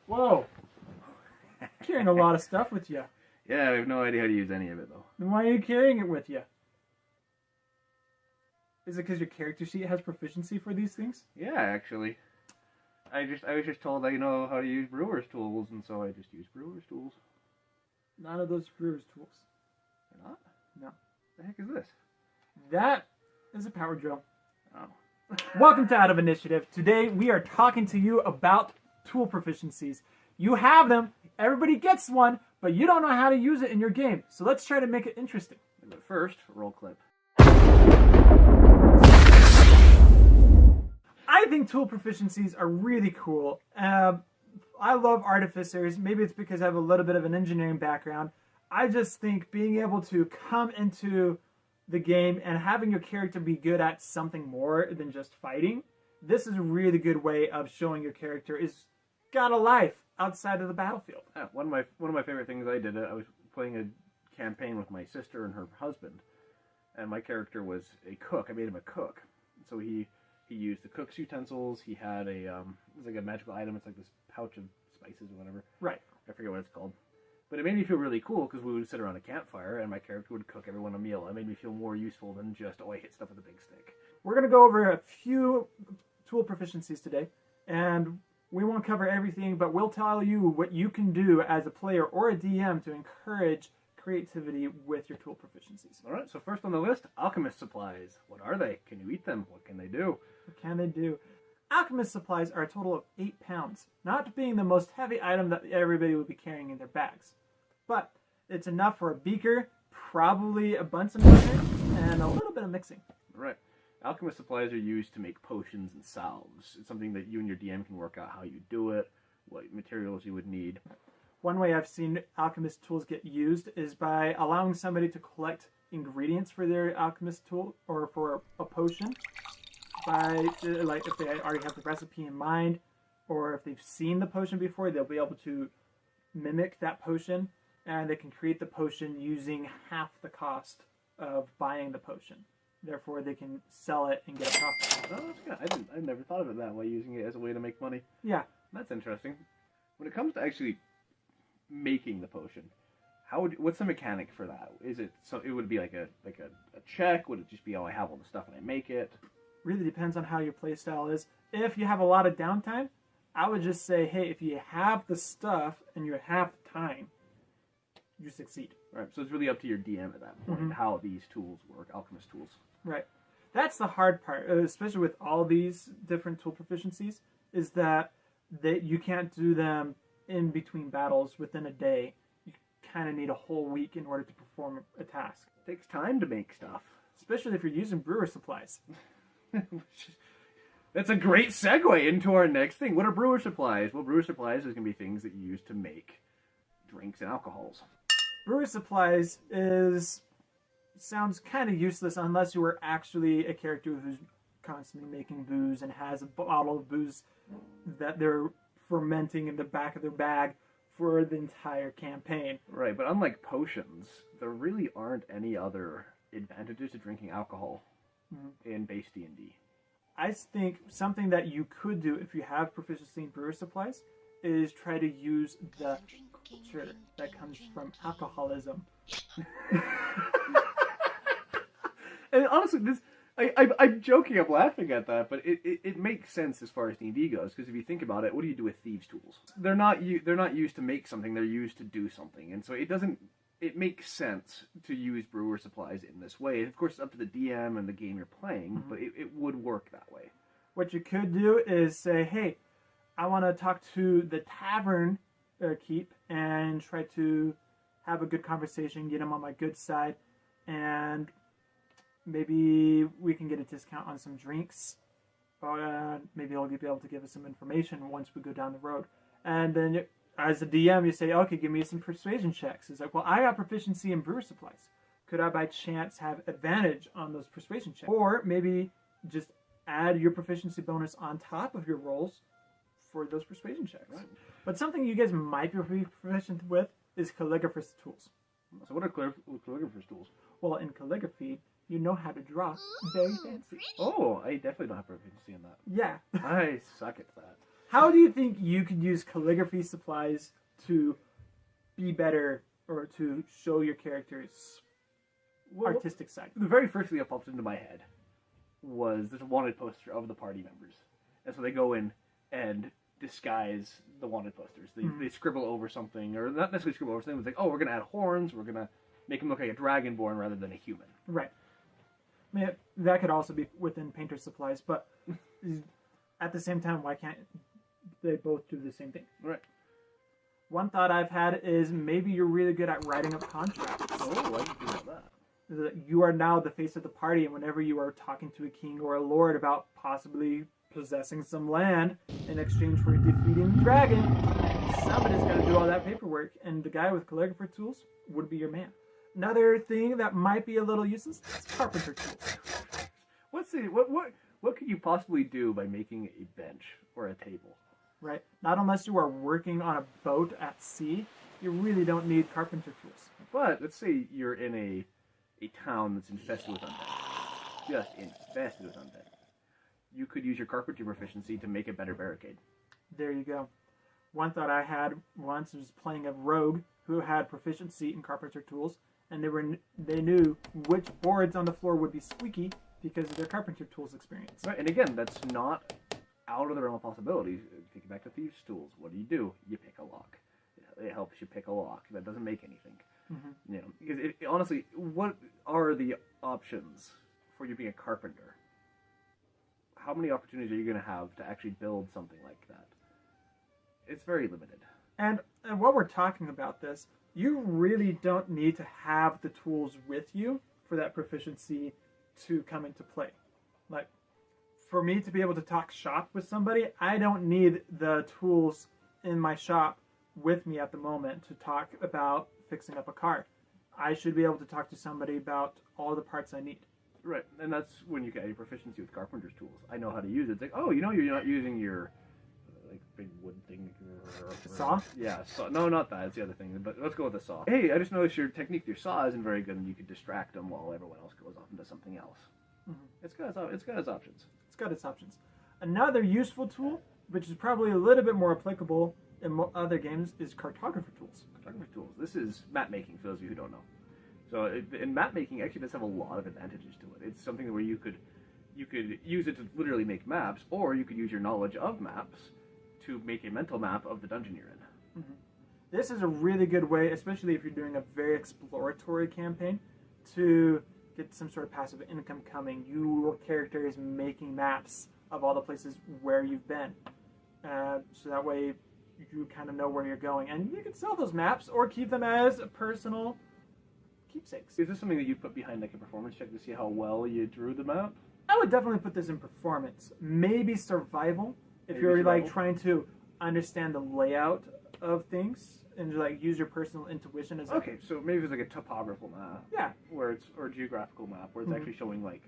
Whoa. Carrying a lot of stuff with you. Yeah, I have no idea how to use any of it, though. Then why are you carrying it with you? Is it because your character sheet has proficiency for these things? Yeah, actually. I was just told I know how to use brewer's tools, and so I just use brewer's tools. None of those brewer's tools. They're not? No. The heck is this? That is a power drill. Oh. Welcome to Out of Initiative. Today we are talking to you about tool proficiencies. You have them, everybody gets one, but you don't know how to use it in your game. So let's try to make it interesting. But first, roll clip. I think tool proficiencies are really cool. I love artificers. Maybe it's because I have a little bit of an engineering background. I just think being able to come into the game and having your character be good at something more than just fighting, this is a really good way of showing your character is got a life outside of the battlefield. Yeah, one of my favorite things I did, I was playing a campaign with my sister and her husband, and my character was a cook. I made him a cook. So he used the cook's utensils. He had it was like a magical item. It's like this pouch of spices or whatever. Right. I forget what it's called. But it made me feel really cool because we would sit around a campfire and my character would cook everyone a meal. It made me feel more useful than just, I hit stuff with a big stick. We're going to go over a few tool proficiencies today, and we won't cover everything, but we'll tell you what you can do as a player or a DM to encourage creativity with your tool proficiencies. All right, so first on the list, alchemist supplies. What are they? Can you eat them? What can they do? What can they do? Alchemist supplies are a total of 8 pounds, not being the most heavy item that everybody would be carrying in their bags. But it's enough for a beaker, probably a Bunsen burner, and a little bit of mixing. All right. Alchemist supplies are used to make potions and salves. It's something that you and your DM can work out how you do it, what materials you would need. One way I've seen alchemist tools get used is by allowing somebody to collect ingredients for their alchemist tool or for a potion. By like if they already have the recipe in mind, or if they've seen the potion before, they'll be able to mimic that potion, and they can create the potion using half the cost of buying the potion. Therefore, they can sell it and get a profit. Oh, that's good. I never thought of it that way, using it as a way to make money. Yeah, That's interesting. When it comes to actually making the potion, what's the mechanic for that? Is it so? It would be like a check. Would it just be I have all the stuff and I make it? really depends on how your playstyle is. If you have a lot of downtime, I would just say, hey, if you have the stuff and you have the time, you succeed. Right. So it's really up to your DM at that point how these tools work, alchemist tools. Right. That's the hard part, especially with all these different tool proficiencies, is that you can't do them in between battles within a day. You kind of need a whole week in order to perform a task. It takes time to make stuff. Especially if you're using brewer supplies. That's a great segue into our next thing. What are brewer supplies? Well, brewer supplies is going to be things that you use to make drinks and alcohols. Brewer supplies sounds kind of useless unless you were actually a character who's constantly making booze and has a bottle of booze that they're fermenting in the back of their bag for the entire campaign. Right, but unlike potions, there really aren't any other advantages to drinking alcohol in base D&D. I think something that you could do if you have proficiency in brewer supplies is try to use the culture that comes from alcoholism. And honestly, I'm joking, I'm laughing at that, but it makes sense as far as D&D goes, because if you think about it, what do you do with thieves' tools? They're not used to make something, they're used to do something, and so it makes sense to use brewer supplies in this way. Of course, it's up to the DM and the game you're playing, but it would work that way. What you could do is say, hey, I want to talk to the tavern keep and try to have a good conversation, get them on my good side, and maybe we can get a discount on some drinks. Or maybe they'll be able to give us some information once we go down the road. And then as a DM, you say, okay, give me some persuasion checks. It's like, well, I got proficiency in brewer supplies. Could I by chance have advantage on those persuasion checks? Or maybe just add your proficiency bonus on top of your rolls for those persuasion checks. Right. But something you guys might be proficient with is calligrapher's tools. So what are calligrapher's tools? Well, in calligraphy, you know how to draw very fancy. Oh, I definitely don't have proficiency in that. Yeah. I suck at that. How do you think you could use calligraphy supplies to be better or to show your character's artistic side? The very first thing that popped into my head was this wanted poster of the party members. And so they go in and disguise the wanted posters. They scribble over something, or not necessarily scribble over something. It's like, oh, we're going to add horns, we're going to make him look like a dragonborn rather than a human. Right. I mean, that could also be within painter supplies, but at the same time, why can't they both do the same thing? Right. One thought I've had is maybe you're really good at writing up contracts. Oh, I didn't think about that. You are now the face of the party, and whenever you are talking to a king or a lord about possibly possessing some land in exchange for defeating the dragon, somebody's got to do all that paperwork, and the guy with calligrapher tools would be your man. Another thing that might be a little useless is carpenter tools. What could you possibly do by making a bench or a table? Right? Not unless you are working on a boat at sea, you really don't need carpenter tools. But let's say you're in a town that's infested with undead. Just infested with undead. You could use your carpentry proficiency to make a better barricade. There you go. One thought I had once was playing a rogue who had proficiency in carpenter tools, and they knew which boards on the floor would be squeaky because of their carpenter tools experience. Right, and again, that's not out of the realm of possibilities. Thinking back to thieves' tools, what do? You pick a lock. It helps you pick a lock. That doesn't make anything. Mm-hmm. You know, because honestly, what are the options for you being a carpenter? How many opportunities are you going to have to actually build something like that? It's very limited. And while we're talking about this, you really don't need to have the tools with you for that proficiency to come into play. Like, for me to be able to talk shop with somebody, I don't need the tools in my shop with me at the moment to talk about fixing up a car. I should be able to talk to somebody about all the parts I need. Right, and that's when you get your proficiency with carpenter's tools. I know how to use it. It's like, oh, you're not using your like big wood thing. Saw? Yeah, saw. No, not that. It's the other thing. But let's go with the saw. Hey, I just noticed your technique with your saw isn't very good, and you could distract them while everyone else goes off and does something else. Mm-hmm. It's got its options. It's got its options. Another useful tool, which is probably a little bit more applicable in other games, is cartographer tools. Cartographer tools. This is map making for those of you who don't know. So in map making, actually does have a lot of advantages to it. It's something where you could use it to literally make maps, or you could use your knowledge of maps to make a mental map of the dungeon you're in. Mm-hmm. This is a really good way, especially if you're doing a very exploratory campaign, to get some sort of passive income coming. Your character is making maps of all the places where you've been. So that way you kind of know where you're going. And you can sell those maps or keep them as personal keepsakes. Is this something that you put behind like a performance check to see how well you drew the map? I would definitely put this in performance. Maybe survival, if you're like trying to understand the layout of things and like use your personal intuition as okay, so maybe it's like a topographical map. Yeah. Or a geographical map where it's actually showing like,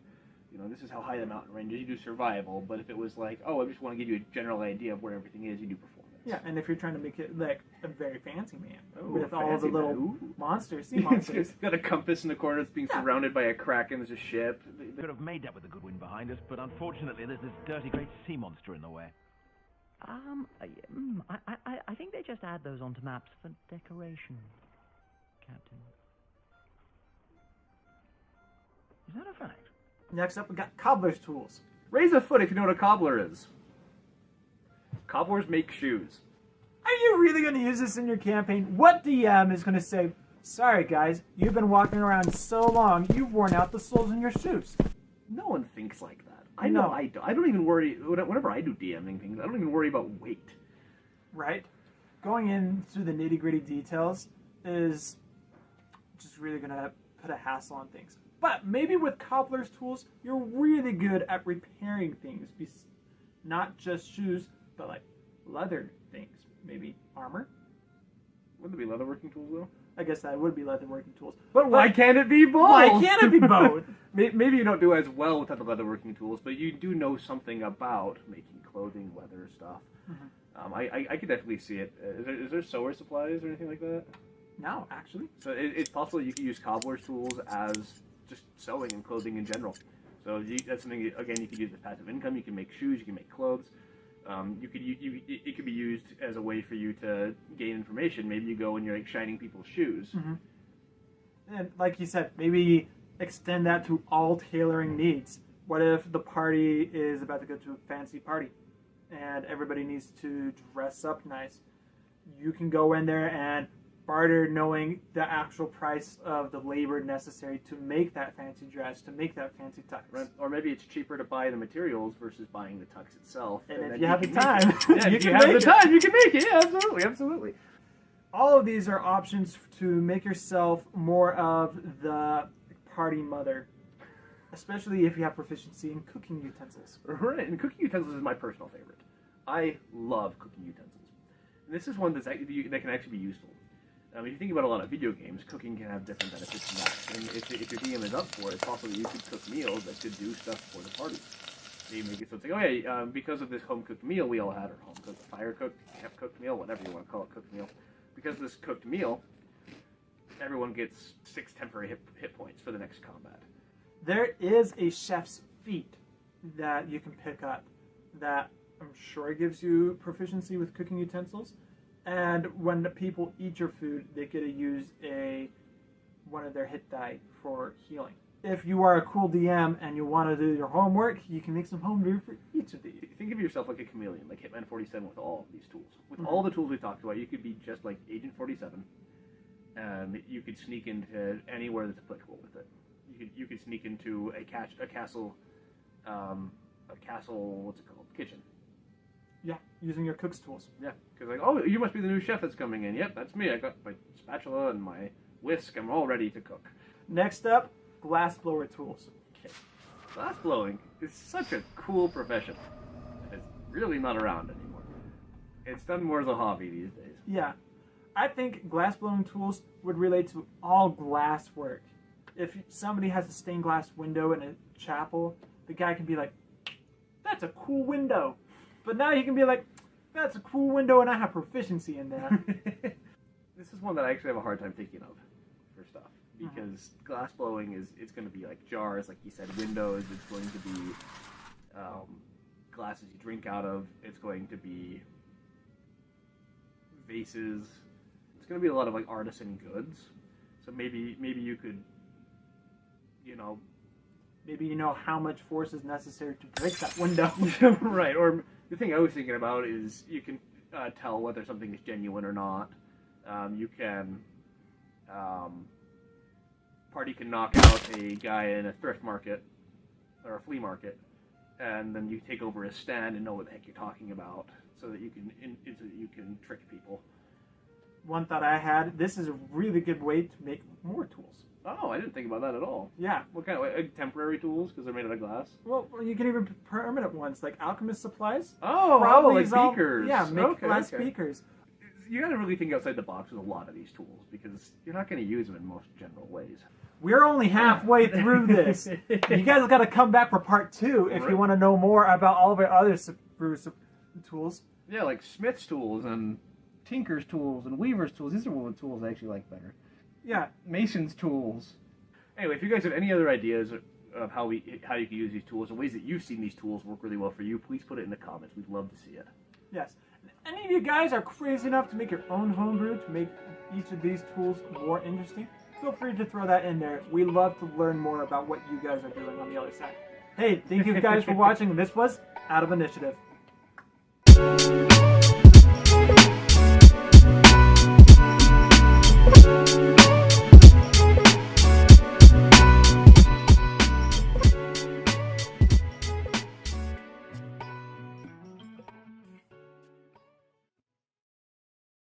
you know, this is how high the mountain range is. You do survival, but if it was like, oh, I just want to give you a general idea of where everything is, you do performance. Yeah, and if you're trying to make it like a very fancy map with all the little monsters, sea monsters. Got a compass in the corner that's being surrounded by a kraken. There's a ship. They could have made that with the good wind behind us, but unfortunately there's this dirty great sea monster in the way. I think they just add those onto maps for decoration, Captain. Is that a fact? Next up, we got cobbler's tools. Raise a foot if you know what a cobbler is. Cobblers make shoes. Are you really going to use this in your campaign? What DM is going to say, sorry guys, you've been walking around so long, you've worn out the soles in your shoes? No one thinks like that. I know I don't even worry, whenever I do DMing things, I don't even worry about weight. Right? Going into the nitty-gritty details is just really going to put a hassle on things. But maybe with cobbler's tools, you're really good at repairing things. Not just shoes, but like leather things. Maybe armor? Wouldn't it be leatherworking tools, though? I guess that would be leatherworking tools. But why can't it be both? Why can't it be both? Maybe you don't do as well with the leatherworking tools, but you do know something about making clothing, leather stuff. Mm-hmm. I could definitely see it. Is there sewer supplies or anything like that? No, actually. So it's possible you could use cobbler's tools as just sewing and clothing in general. So that's something, again, you could use as passive income. You can make shoes, you can make clothes. It could be used as a way for you to gain information. Maybe you go and you're like shining people's shoes. Mm-hmm. And like you said, maybe extend that to all tailoring needs. What if the party is about to go to a fancy party and everybody needs to dress up nice? You can go in there and barter, knowing the actual price of the labor necessary to make that fancy dress, to make that fancy tux. Right. Or maybe it's cheaper to buy the materials versus buying the tux itself. And if you have the time, you can have the time, you can make it. Yeah, absolutely, absolutely. All of these are options to make yourself more of the party mother, especially if you have proficiency in cooking utensils. Right, and cooking utensils is my personal favorite. I love cooking utensils. And this is one that can actually be useful. If you think about a lot of video games, cooking can have different benefits than that. And if your DM is up for it, it's possible that you could cook meals that could do stuff for the party. Maybe make it so it's like, oh yeah, because of this home-cooked meal we all had, or home-cooked, fire-cooked, camp-cooked meal, whatever you want to call it, cooked meal. Because of this cooked meal, everyone gets 6 temporary hit points for the next combat. There is a chef's feat that you can pick up that I'm sure gives you proficiency with cooking utensils. And when the people eat your food, they get to use one of their hit die for healing. If you are a cool DM and you want to do your homework, you can make some homebrew for each of these. Think of yourself like a chameleon, like Hitman 47 with all of these tools. With all the tools we talked about, you could be just like Agent 47. You could sneak into anywhere that's applicable with it. You could sneak into a castle, what's it called? Kitchen. Yeah, using your cook's tools. Yeah, because like, oh, you must be the new chef that's coming in. Yep, that's me. I got my spatula and my whisk. I'm all ready to cook. Next up, glassblower tools. Okay. Glass blowing is such a cool profession. It's really not around anymore. It's done more as a hobby these days. Yeah. I think glassblowing tools would relate to all glass work. If somebody has a stained glass window in a chapel, the guy can be like, that's a cool window. But now you can be like, that's a cool window and I have proficiency in that. This is one that I actually have a hard time thinking of for stuff. Because glass blowing it's going to be like jars, like you said, windows. It's going to be glasses you drink out of. It's going to be vases. It's going to be a lot of like artisan goods. So maybe you could, maybe you know how much force is necessary to break that window. Right. Or the thing I was thinking about is you can tell whether something is genuine or not. You can party can knock out a guy in a thrift market or a flea market, and then you take over his stand and know what the heck you're talking about, so that you can trick people. One thought I had: this is a really good way to make more tools. Oh, I didn't think about that at all. Yeah. What kind of temporary tools? Because they're made out of glass. Well, you can even put permanent ones, like alchemist supplies. Oh, like beakers. Make glass beakers. You got to really think outside the box with a lot of these tools, because you're not going to use them in most general ways. We're only halfway through this. You guys got to come back for part 2 if you want to know more about all of our other tools. Yeah, like Smith's tools and Tinker's tools and Weaver's tools. These are one of the tools I actually like better. Yeah. Mason's tools. Anyway, if you guys have any other ideas of how you can use these tools and ways that you've seen these tools work really well for you, please put it in the comments. We'd love to see it. Yes. If any of you guys are crazy enough to make your own homebrew to make each of these tools more interesting, feel free to throw that in there. We love to learn more about what you guys are doing on the other side. Hey, thank you guys for watching. This was Out of Initiative.